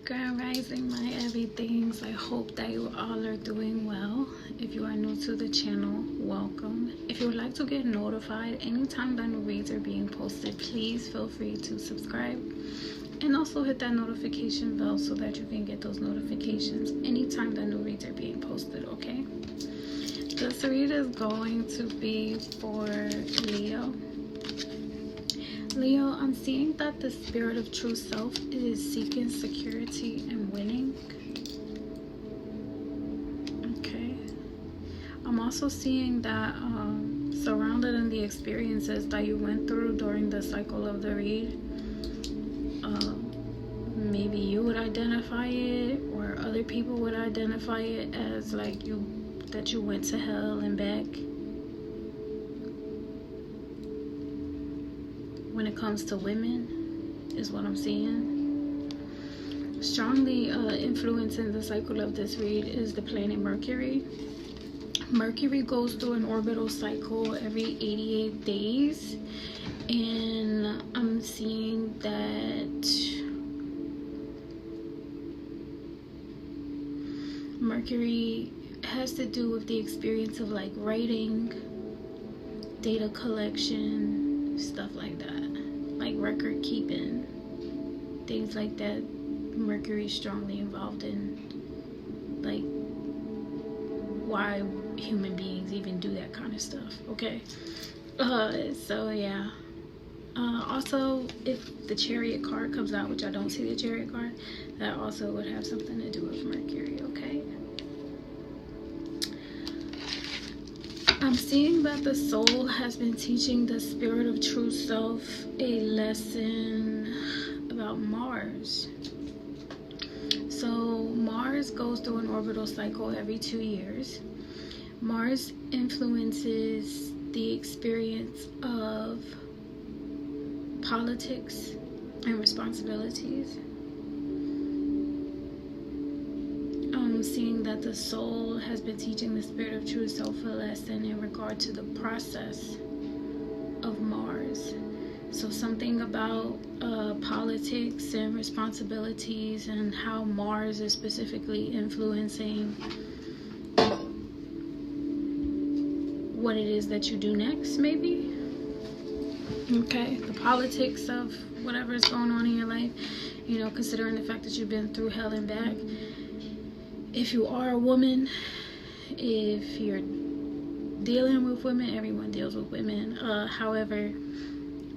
Grand Rising, my everythings. I hope that you all are doing well. If you are new to the channel, welcome. If you would like to get notified anytime that new reads are being posted, please feel free to subscribe and also hit that notification bell so that you can get those notifications anytime that new reads are being posted. Okay, this read is going to be for Leo. Leo, I'm seeing that the spirit of true self is seeking security and winning. Okay. I'm also seeing that surrounded in the experiences that you went through during the cycle of the read, maybe you would identify it or other people would identify it as like you went to hell and back. When it comes to women is what I'm seeing. Strongly influencing the cycle of this read is the planet Mercury. Mercury goes through an orbital cycle every 88 days, and I'm seeing that Mercury has to do with the experience of like writing, data collection, stuff like that, like record keeping, things like that. Mercury strongly involved in, like, why human beings even do that kind of stuff. Okay, so yeah. Also, if the Chariot card comes out, which I don't see the Chariot card, that also would have something to do with Mercury. Okay, I'm seeing that the soul has been teaching the spirit of true self a lesson about Mars. So Mars goes through an orbital cycle every 2 years. Mars influences the experience of politics and responsibilities. I'm seeing that the soul has been teaching the spirit of true self a lesson in regard to the process of Mars. So something about politics and responsibilities and how Mars is specifically influencing what it is that you do next, maybe. Okay, the politics of whatever is going on in your life, you know, considering the fact that you've been through hell and back. If you are a woman, if you're dealing with women, everyone deals with women. However,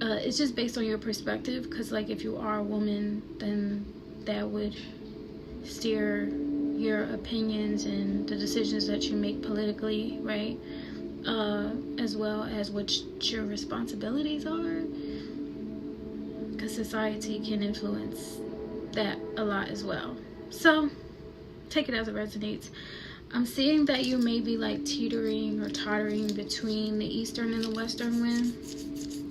it's just based on your perspective, because like if you are a woman, then that would steer your opinions and the decisions that you make politically, right? As well as what your responsibilities are, because society can influence that a lot as well. So take it as it resonates. I'm seeing that you may be like teetering or tottering between the eastern and the western wind.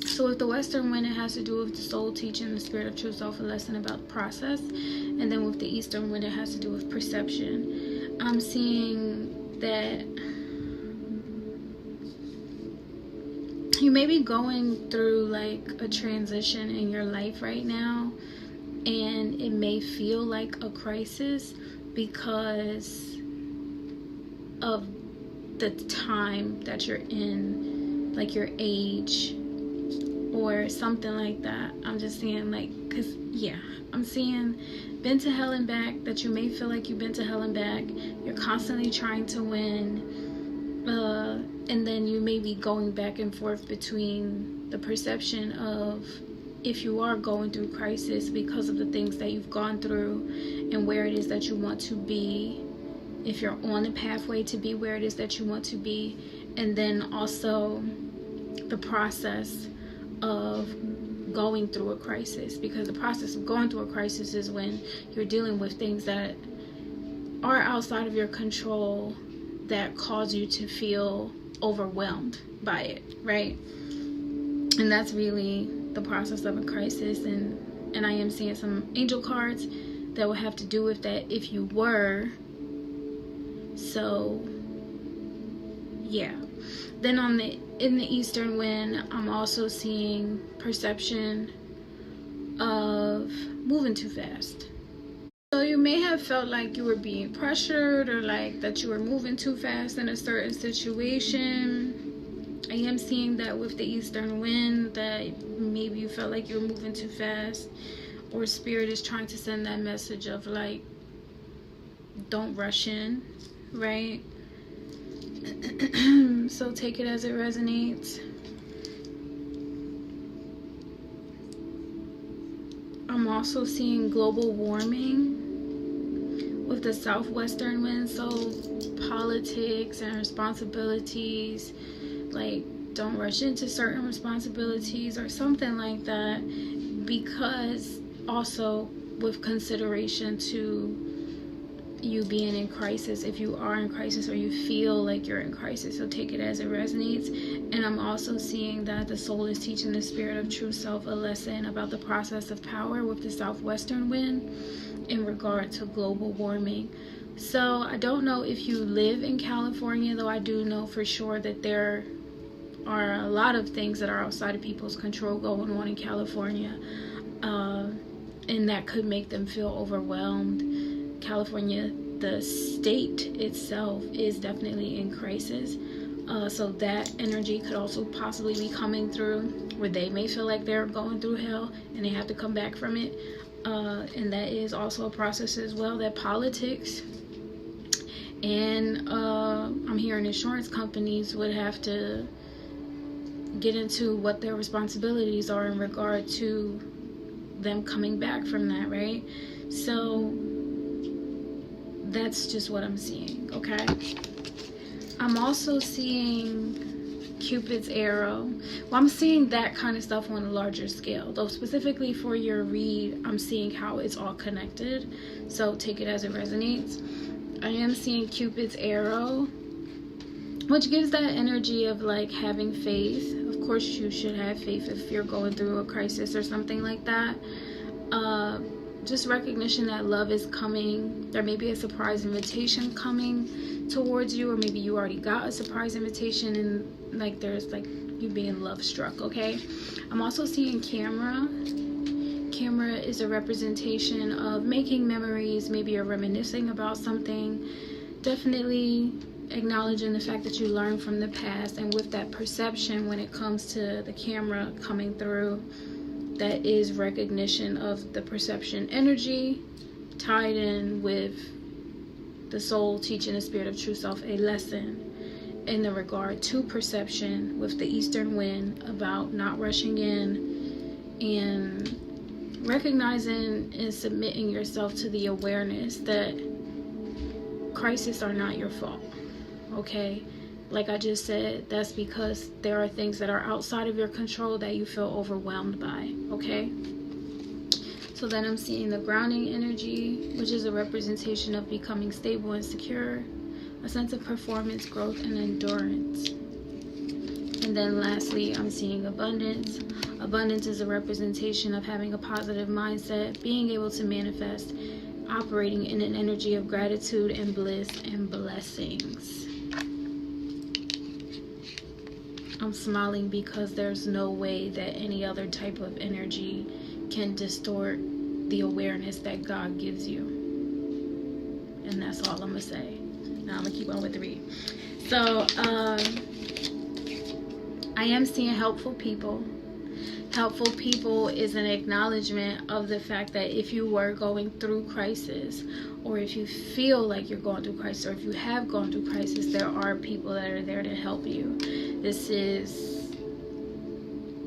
So with the western wind, it has to do with the soul teaching the spirit of true self a lesson about process, and then with the eastern wind, it has to do with perception. I'm seeing that you may be going through like a transition in your life right now, and it may feel like a crisis because of the time that you're in, like your age or something like that. I'm just seeing like, because yeah, I'm seeing been to hell and back, that you may feel like you've been to hell and back. You're constantly trying to win, and then you may be going back and forth between the perception of if you are going through crisis because of the things that you've gone through and where it is that you want to be, if you're on the pathway to be where it is that you want to be, and then also the process of going through a crisis, because the process of going through a crisis is when you're dealing with things that are outside of your control that cause you to feel overwhelmed by it, right? And that's really the process of a crisis. And I am seeing some angel cards that will have to do with that if you were. So yeah. Then in the eastern wind, I'm also seeing perception of moving too fast. So So you may have felt like you were being pressured, or like that you were moving too fast in a certain situation. I am seeing that with the eastern wind, that maybe you felt like you were moving too fast, or spirit is trying to send that message of like, don't rush in, right? So take it as it resonates. I'm also seeing global warming with the southwestern wind, so politics and responsibilities, like don't rush into certain responsibilities or something like that, because also with consideration to you being in crisis, if you are in crisis or you feel like you're in crisis. So take it as it resonates. And I'm also seeing that the soul is teaching the spirit of true self a lesson about the process of power with the southwestern wind in regard to global warming. So I don't know if you live in California, though I do know for sure that there are a lot of things that are outside of people's control going on in California, and that could make them feel overwhelmed. California, the state itself, is definitely in crisis, so that energy could also possibly be coming through, where they may feel like they're going through hell and they have to come back from it, and that is also a process as well. That politics and I'm hearing insurance companies would have to get into what their responsibilities are in regard to them coming back from that, right? So that's just what I'm seeing, okay? I'm also seeing Cupid's arrow. Well, I'm seeing that kind of stuff on a larger scale, though specifically for your read, I'm seeing how it's all connected, so take it as it resonates. I am seeing Cupid's arrow, which gives that energy of like having faith. Of course you should have faith if you're going through a crisis or something like that. Just recognition that love is coming. There may be a surprise invitation coming towards you, or maybe you already got a surprise invitation and like there's like you being love struck, okay? I'm also seeing camera. Camera is a representation of making memories. Maybe you're reminiscing about something. Definitely acknowledging the fact that you learned from the past, and with that perception when it comes to the camera coming through, that is recognition of the perception energy tied in with the soul teaching the spirit of true self a lesson in the regard to perception with the eastern wind about not rushing in, and recognizing and submitting yourself to the awareness that crises are not your fault, okay? Like I just said, that's because there are things that are outside of your control that you feel overwhelmed by, okay? So then I'm seeing the grounding energy, which is a representation of becoming stable and secure, a sense of performance, growth, and endurance. And then lastly, I'm seeing abundance. Abundance is a representation of having a positive mindset, being able to manifest, operating in an energy of gratitude and bliss and blessings. I'm smiling because there's no way that any other type of energy can distort the awareness that God gives you. And that's all I'm gonna say. Now I'm gonna keep on with the read. So I am seeing helpful people. Helpful people is an acknowledgement of the fact that if you were going through crisis, or if you feel like you're going through crisis, or if you have gone through crisis, there are people that are there to help you. This is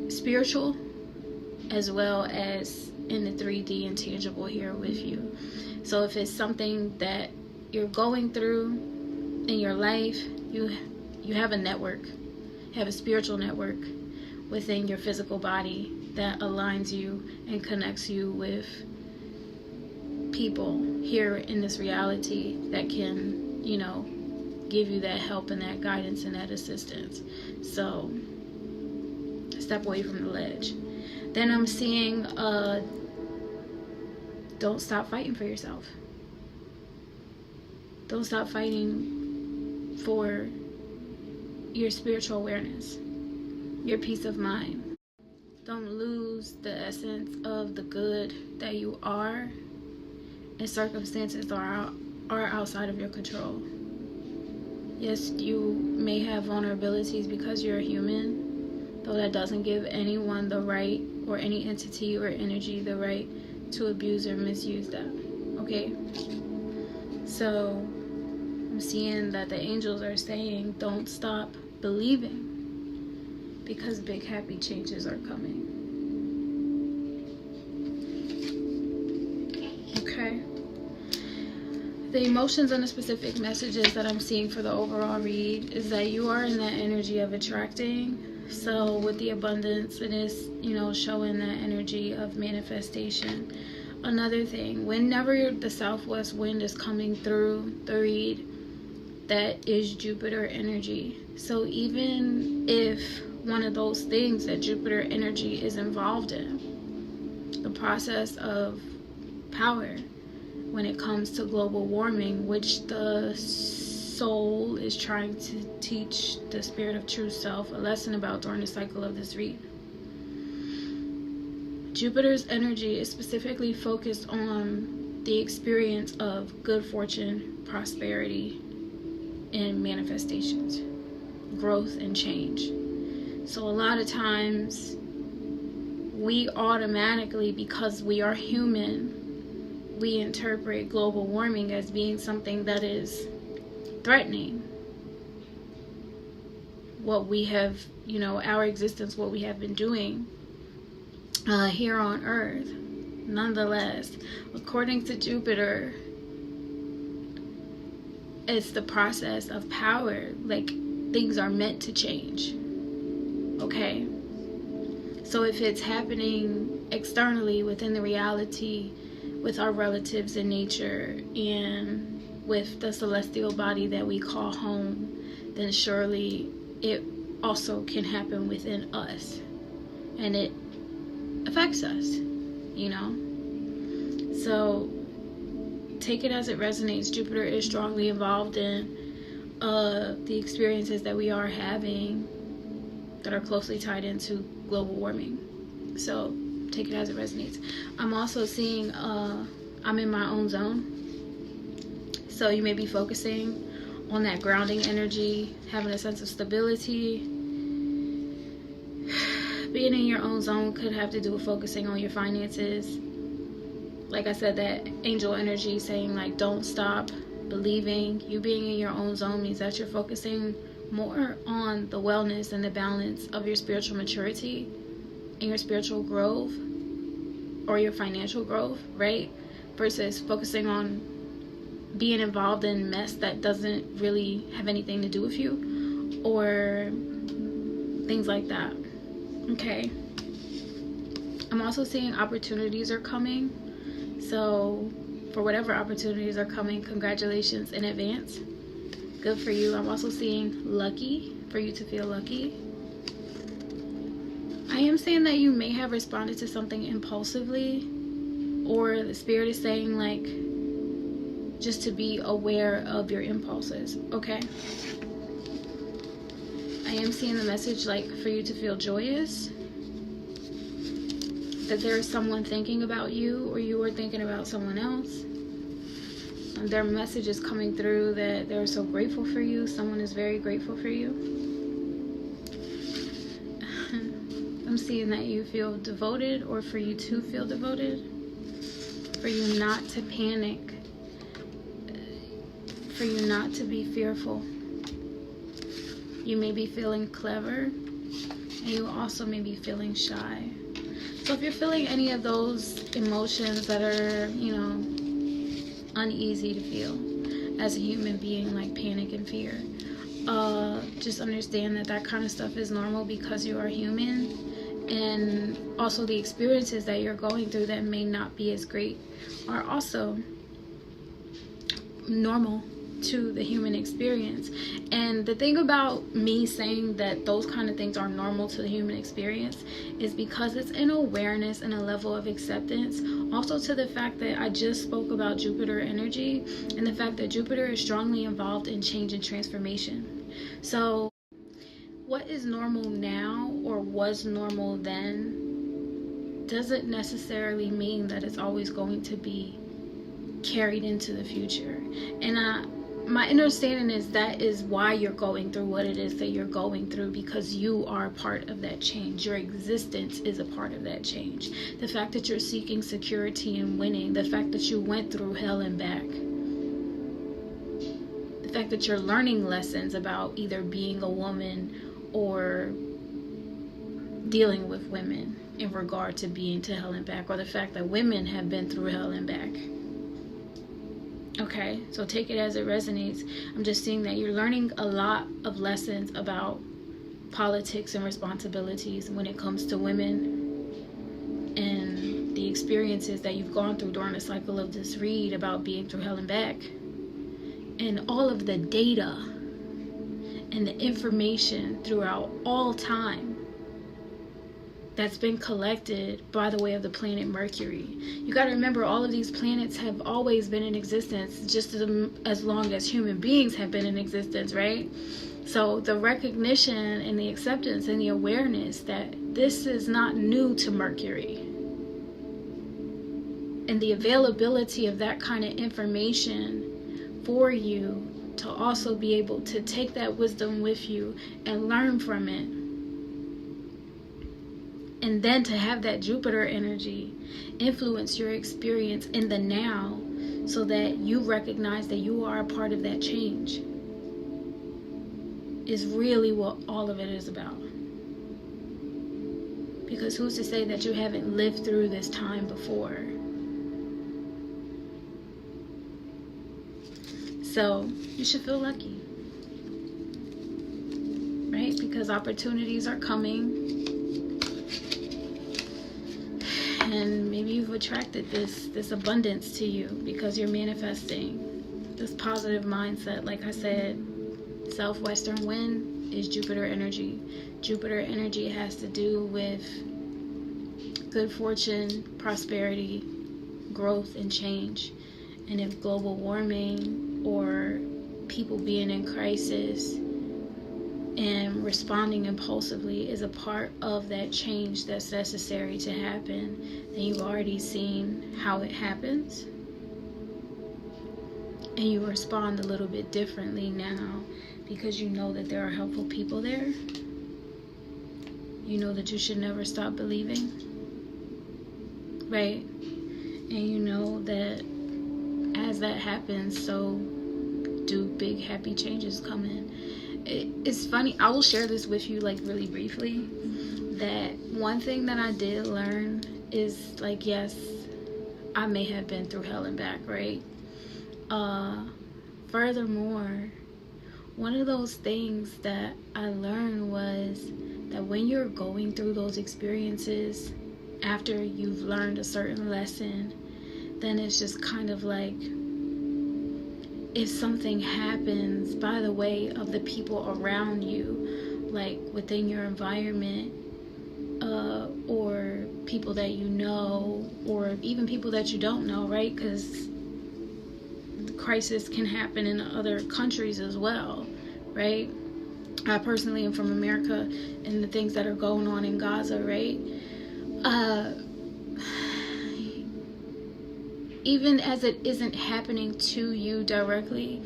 spiritual as well as in the 3D and tangible here with you. So if it's something that you're going through in your life, you have a network. You have a spiritual network within your physical body that aligns you and connects you with people here in this reality that can, you know, give you that help and that guidance and that assistance. So step away from the ledge. Then I'm seeing don't stop fighting for yourself. Don't stop fighting for your spiritual awareness, your peace of mind. Don't lose the essence of the good that you are and circumstances are outside of your control. Yes, you may have vulnerabilities because you're a human, though that doesn't give anyone the right, or any entity or energy, the right to abuse or misuse that. Okay? So I'm seeing that the angels are saying, don't stop believing, because big happy changes are coming. Okay? The emotions and the specific messages that I'm seeing for the overall read is that you are in that energy of attracting. So with the abundance, it is, showing that energy of manifestation. Another thing, whenever the southwest wind is coming through the read, that is Jupiter energy. So even if one of those things that Jupiter energy is involved in, the process of power, when it comes to global warming, which the soul is trying to teach the spirit of true self a lesson about during the cycle of this read. Jupiter's energy is specifically focused on the experience of good fortune, prosperity, and manifestations, growth and change. So a lot of times we automatically, because we are human, we interpret global warming as being something that is threatening what we have, our existence, what we have been doing here on Earth. Nonetheless, according to Jupiter, it's the process of power. Like, things are meant to change. Okay? So if it's happening externally within the reality, with our relatives in nature, and with the celestial body that we call home, then surely it also can happen within us, and it affects us, So take it as it resonates. Jupiter is strongly involved in the experiences that we are having that are closely tied into global warming. So take it as it resonates. I'm also seeing I'm in my own zone. So you may be focusing on that grounding energy, having a sense of stability. Being in your own zone could have to do with focusing on your finances. Like I said, that angel energy saying, like, don't stop believing. You being in your own zone means that you're focusing more on the wellness and the balance of your spiritual maturity and your spiritual growth, or your financial growth, right? Versus focusing on being involved in mess that doesn't really have anything to do with you, or things like that. Okay? I'm also seeing opportunities are coming. So for whatever opportunities are coming, congratulations in advance. Good for you. I'm also seeing lucky, for you to feel lucky. I am saying that you may have responded to something impulsively, or the spirit is saying, like, just to be aware of your impulses, okay? I am seeing the message, like, for you to feel joyous, that there is someone thinking about you, or you are thinking about someone else. And their message is coming through that they're so grateful for you. Someone is very grateful for you. I'm seeing that you feel devoted, or for you to feel devoted, for you not to panic, for you not to be fearful. You may be feeling clever, and you also may be feeling shy. So if you're feeling any of those emotions that are, uneasy to feel as a human being, like panic and fear, just understand that kind of stuff is normal, because you are human. And also the experiences that you're going through that may not be as great are also normal to the human experience. And the thing about me saying that those kind of things are normal to the human experience is because it's an awareness and a level of acceptance. Also to the fact that I just spoke about Jupiter energy, and the fact that Jupiter is strongly involved in change and transformation. So what is normal now, or was normal then, doesn't necessarily mean that it's always going to be carried into the future. And my understanding is that is why you're going through what it is that you're going through, because you are a part of that change. Your existence is a part of that change. The fact that you're seeking security and winning, the fact that you went through hell and back, the fact that you're learning lessons about either being a woman or dealing with women in regard to being to hell and back, or the fact that women have been through hell and back. Okay, so take it as it resonates. I'm just seeing that you're learning a lot of lessons about politics and responsibilities when it comes to women, and the experiences that you've gone through during the cycle of this read about being through hell and back, and all of the data and the information throughout all time that's been collected by the way of the planet Mercury. You got to remember, all of these planets have always been in existence just as long as human beings have been in existence, right? So the recognition and the acceptance and the awareness that this is not new to Mercury, and the availability of that kind of information for you to also be able to take that wisdom with you and learn from it. And then to have that Jupiter energy influence your experience in the now, so that you recognize that you are a part of that change, is really what all of it is about. Because who's to say that you haven't lived through this time before? So you should feel lucky, right? Because opportunities are coming. And maybe you've attracted this abundance to you because you're manifesting this positive mindset. Like I said, southwestern wind is Jupiter energy. Jupiter energy has to do with good fortune, prosperity, growth, and change. And if global warming or people being in crisis and responding impulsively is a part of that change that's necessary to happen, then you've already seen how it happens, and you respond a little bit differently now because you know that there are helpful people there. You know that you should never stop believing, right? And you know that as that happens, so do big happy changes come in. It's funny, I will share this with you like really briefly, that one thing that I did learn is, like, yes, I may have been through hell and back, right? Furthermore, one of those things that I learned was that when you're going through those experiences after you've learned a certain lesson, then it's just kind of like, if something happens by the way of the people around you, like within your environment, or people that you know, or even people that you don't know, right? Because crisis can happen in other countries as well, right? I personally am from America, and the things that are going on in Gaza, right? Even as it isn't happening to you directly,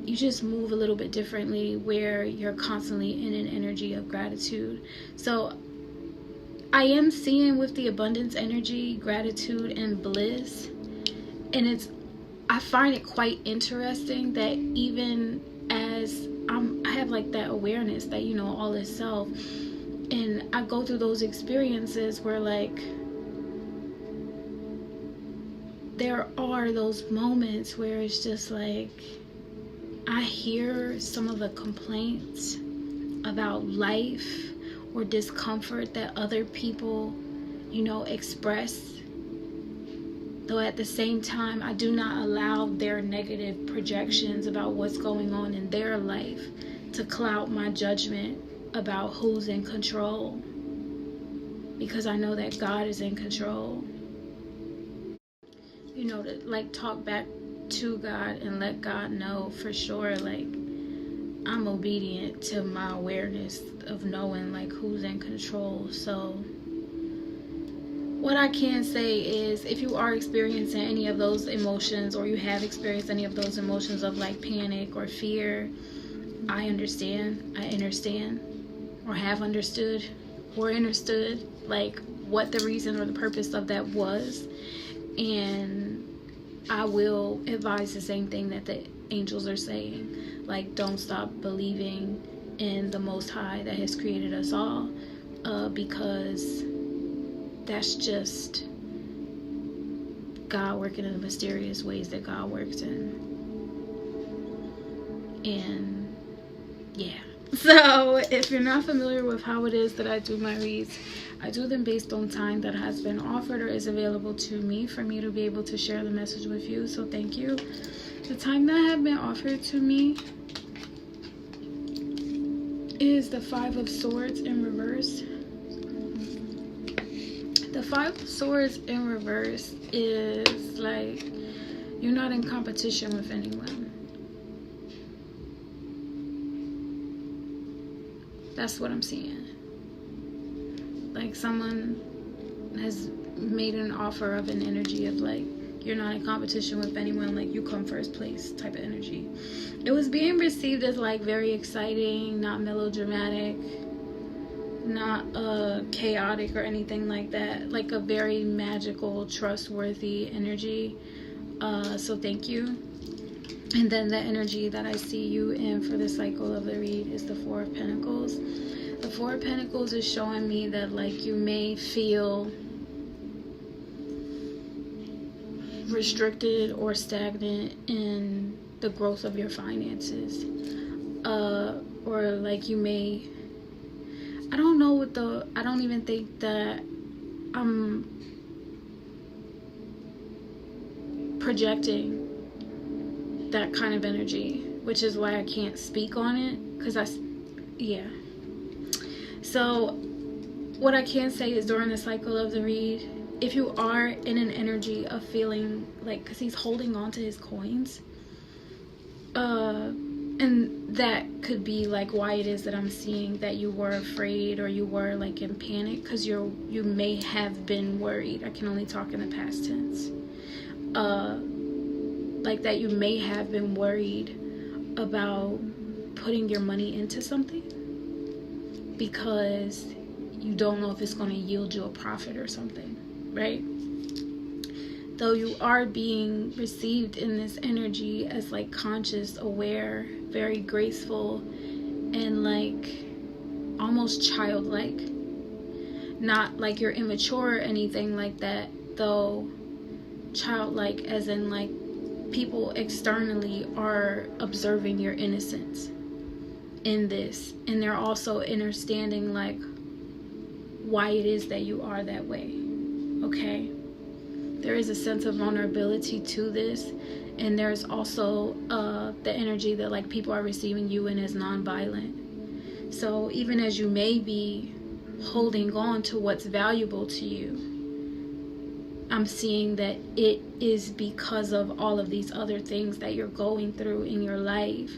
you just move a little bit differently, where you're constantly in an energy of gratitude. So I am seeing with the abundance energy, gratitude and bliss. And I find it quite interesting that even as I have like that awareness that, you know, all is self, and I go through those experiences where, like, there are those moments where it's just like, I hear some of the complaints about life or discomfort that other people, you know, express. Though at the same time, I do not allow their negative projections about what's going on in their life to cloud my judgment about who's in control. Because I know that God is in control. You know, to like talk back to God and let God know for sure, like, I'm obedient to my awareness of knowing like who's in control. So what I can say is, if you are experiencing any of those emotions, or you have experienced any of those emotions of like panic or fear, I understand, or have understood, like what the reason or the purpose of that was. And I will advise the same thing that the angels are saying. Like, don't stop believing in the Most High that has created us all, because that's just God working in the mysterious ways that God works in. And yeah. So if you're not familiar with how it is that I do my reads, I do them based on time that has been offered or is available to me for me to be able to share the message with you. So thank you. The time that have been offered to me is the 5 of Swords in reverse. The 5 of Swords in reverse is like, you're not in competition with anyone. That's what I'm seeing. Like, someone has made an offer of an energy of like, you're not in competition with anyone, like you come first place type of energy. It was being received as like very exciting, not melodramatic, not chaotic or anything like that. Like a very magical, trustworthy energy. So thank you. And then the energy that I see you in for the cycle of the read is the 4 of Pentacles. The 4 of Pentacles is showing me that like you may feel restricted or stagnant in the growth of your finances. Or like you may, I don't even think that I'm projecting that kind of energy, which is why I can't speak on it, because so what I can say is, during the cycle of the read, if you are in an energy of feeling like, because he's holding on to his coins, and that could be like why it is that I'm seeing that you were afraid or you were like in panic, because you may have been worried. I can only talk in the past tense. Like that you may have been worried about putting your money into something because you don't know if it's going to yield you a profit or something, right? Though you are being received in this energy as like conscious, aware, very graceful, and like almost childlike. Not like you're immature or anything like that, though childlike as in like people externally are observing your innocence in this, and they're also understanding like why it is that you are that way. Okay, there is a sense of vulnerability to this, and there's also the energy that like people are receiving you in as non-violent. So even as you may be holding on to what's valuable to you, I'm seeing that it is because of all of these other things that you're going through in your life,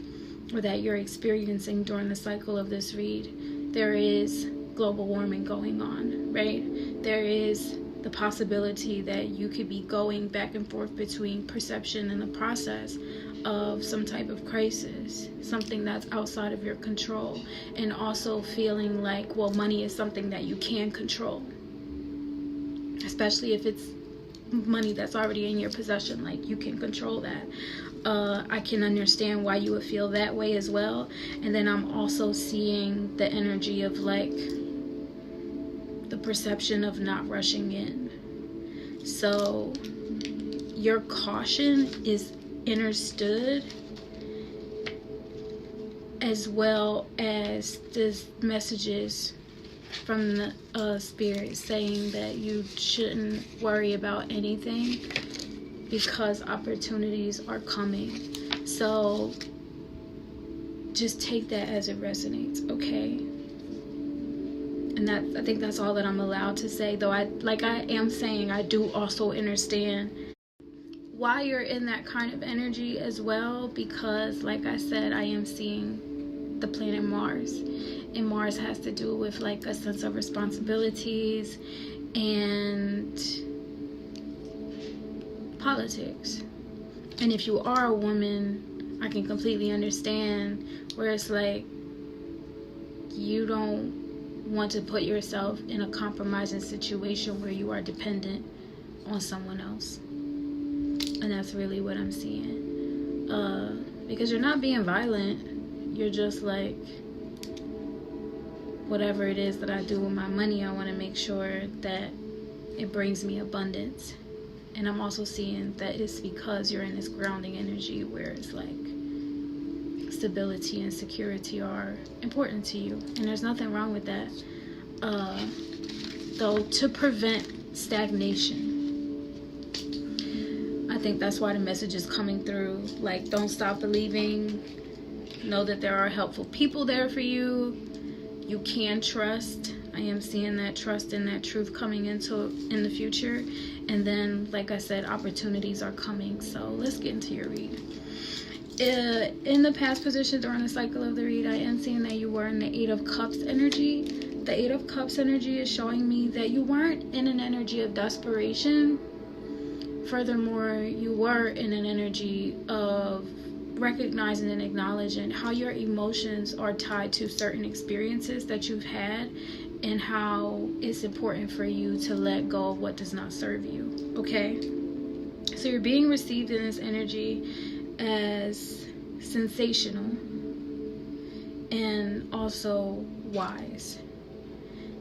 or that you're experiencing during the cycle of this read. There is global warming going on, right? There is the possibility that you could be going back and forth between perception and the process of some type of crisis, something that's outside of your control, and also feeling like, well, money is something that you can control, especially if it's money that's already in your possession, like you can control that. I can understand why you would feel that way as well. And then I'm also seeing the energy of like the perception of not rushing in. So your caution is understood, as well as this messages from the spirit saying that you shouldn't worry about anything because opportunities are coming. So just take that as it resonates, okay? And I think that's all that I'm allowed to say, though I am saying, I do also understand why you're in that kind of energy as well, because like I said, I am seeing the planet Mars, and Mars has to do with like a sense of responsibilities and politics. And if you are a woman, I can completely understand where it's like you don't want to put yourself in a compromising situation where you are dependent on someone else. And that's really what I'm seeing. Because you're not being violent. You're just like, whatever it is that I do with my money, I want to make sure that it brings me abundance. And I'm also seeing that it's because you're in this grounding energy where it's like stability and security are important to you. And there's nothing wrong with that. Though, to prevent stagnation, I think that's why the message is coming through. Like, don't stop believing. Know that there are helpful people there for you. You can trust. I am seeing that trust and that truth coming in the future. And then, like I said, opportunities are coming. So let's get into your read. In the past position during the cycle of the read, I am seeing that you were in the 8 of Cups energy. The 8 of Cups energy is showing me that you weren't in an energy of desperation. Furthermore, you were in an energy of recognizing and acknowledging how your emotions are tied to certain experiences that you've had, and how it's important for you to let go of what does not serve you. Okay? So you're being received in this energy as sensational and also wise.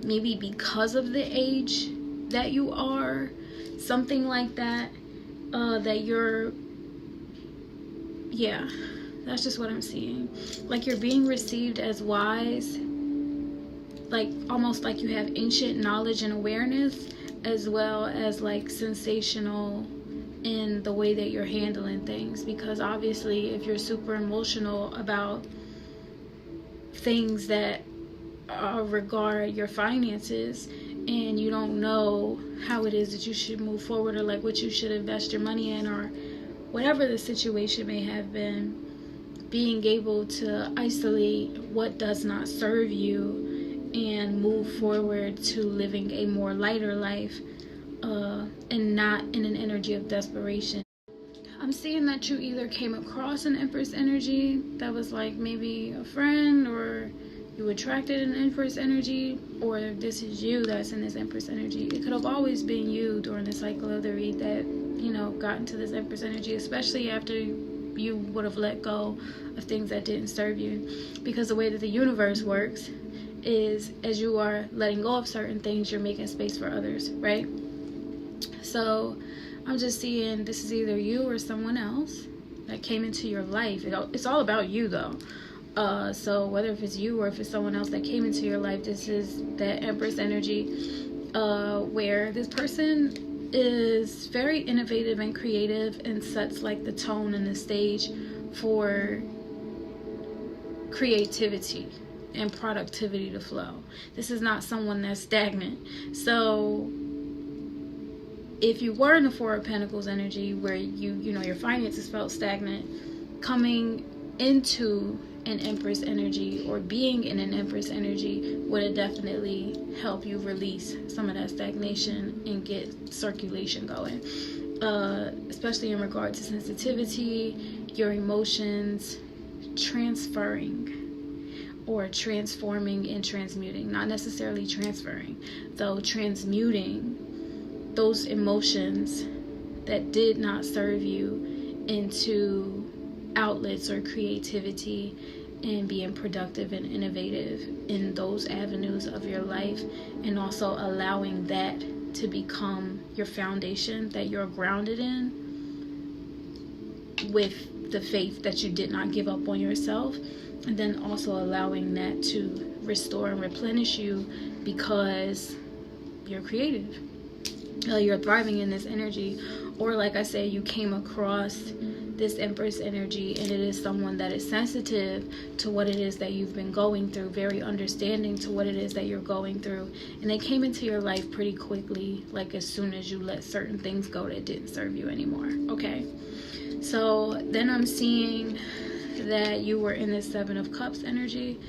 Maybe because of the age that you are, something like that, that you're, yeah, that's just what I'm seeing. Like, you're being received as wise, like almost like you have ancient knowledge and awareness, as well as like sensational in the way that you're handling things. Because obviously, if you're super emotional about things that regard your finances, and you don't know how it is that you should move forward, or like what you should invest your money in, or whatever the situation may have been, being able to isolate what does not serve you and move forward to living a more lighter life, and not in an energy of desperation. I'm seeing that you either came across an Empress energy that was like maybe a friend, or you attracted an Empress energy, or this is you that's in this Empress energy. It could have always been you during the cycle of the read that, you know, got into this Empress energy, especially after you would have let go of things that didn't serve you. Because the way that the universe works is, as you are letting go of certain things, you're making space for others, right? So I'm just seeing this is either you or someone else that came into your life. It's all about you, though. So whether if it's you or if it's someone else that came into your life, this is that Empress energy, where this person is very innovative and creative and sets like the tone and the stage for creativity and productivity to flow. This is not someone that's stagnant. So if you were in the 4 of Pentacles energy, where you know your finances felt stagnant, coming into an Empress energy or being in an Empress energy would definitely help you release some of that stagnation and get circulation going, especially in regard to sensitivity, your emotions, transferring or transforming and transmuting. Not necessarily transferring, though, transmuting those emotions that did not serve you into outlets or creativity, and being productive and innovative in those avenues of your life, and also allowing that to become your foundation that you're grounded in, with the faith that you did not give up on yourself, and then also allowing that to restore and replenish you because you're creative. You're thriving in this energy. Or like I said, you came across this Empress energy, and it is someone that is sensitive to what it is that you've been going through, very understanding to what it is that you're going through, and they came into your life pretty quickly, like as soon as you let certain things go that didn't serve you anymore. Okay, so then I'm seeing that you were in this 7 of Cups energy,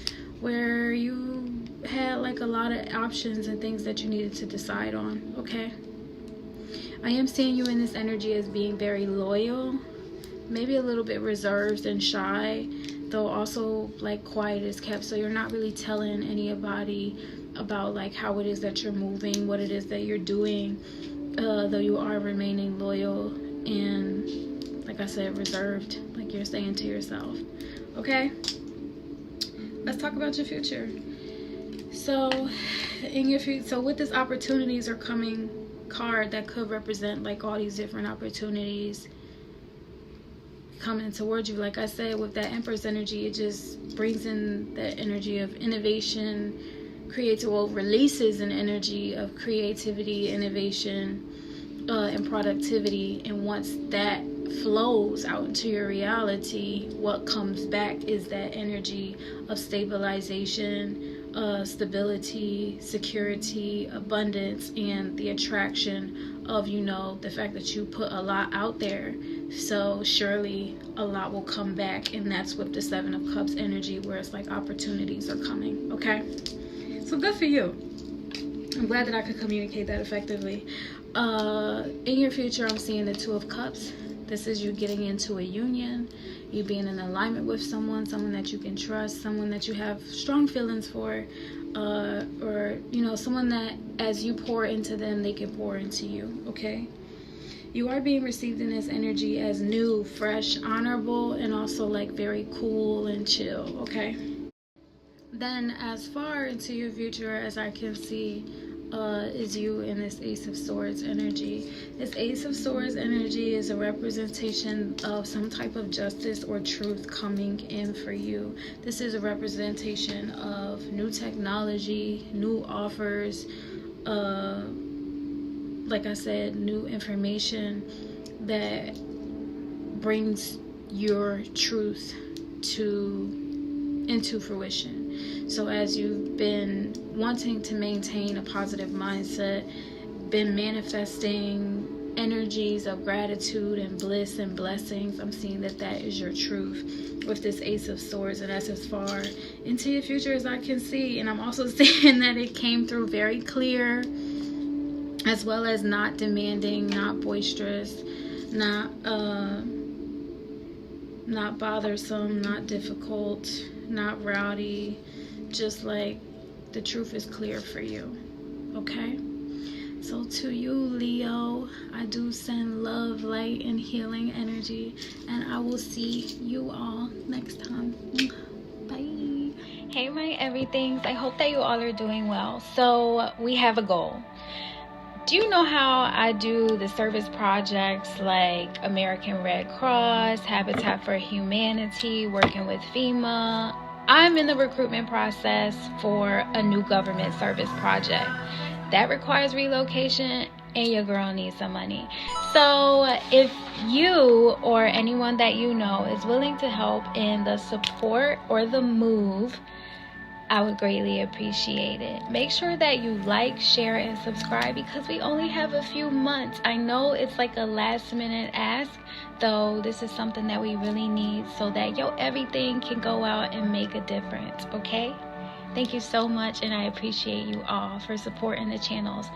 where you had like a lot of options and things that you needed to decide on, okay? I am seeing you in this energy as being very loyal, maybe a little bit reserved and shy, though also like quiet is kept. So you're not really telling anybody about like how it is that you're moving, what it is that you're doing, though you are remaining loyal and, like I said, reserved, like you're saying to yourself, okay? Let's talk about your future. So in your future, so with this opportunities are coming card that could represent like all these different opportunities coming towards you. Like I said, with that Empress energy, it just brings in the energy of innovation, releases an energy of creativity, innovation, and productivity. And once that flows out into your reality, what comes back is that energy of stabilization, stability, security, abundance, and the attraction of, you know, the fact that you put a lot out there. So surely a lot will come back, and that's with the Seven of Cups energy, where it's like opportunities are coming, okay? So good for you. I'm glad that I could communicate that effectively. In your future, I'm seeing the Two of Cups. This is you getting into a union, you being in alignment with someone that you can trust, someone that you have strong feelings for, or, you know, someone that as you pour into them, they can pour into you, okay? You are being received in this energy as new, fresh, honorable, and also like very cool and chill, okay? Then as far into your future as I can see, is you in this Ace of Swords energy. This Ace of Swords energy is a representation of some type of justice or truth coming in for you. This is a representation of new technology, new offers, like I said, new information that brings your truth into fruition. So as you've been wanting to maintain a positive mindset, been manifesting energies of gratitude and bliss and blessings, I'm seeing that that is your truth with this Ace of Swords, and that's as far into your future as I can see. And I'm also seeing that it came through very clear, as well as not demanding, not boisterous, not bothersome, not difficult, not rowdy. Just like the truth is clear for you, okay? So to you, Leo, I do send love, light, and healing energy, and I will see you all next time. Bye. Hey, my everythings. I hope that you all are doing well. So we have a goal. Do you know how I do the service projects like American Red Cross, Habitat for Humanity, working with FEMA? I'm in the recruitment process for a new government service project. That requires relocation, and your girl needs some money. So if you or anyone that you know is willing to help in the support or the move, I would greatly appreciate it. Make sure that you like, share, and subscribe, because we only have a few months. I know it's like a last minute ask, though this is something that we really need so that everything can go out and make a difference, okay? Thank you so much, and I appreciate you all for supporting the channels.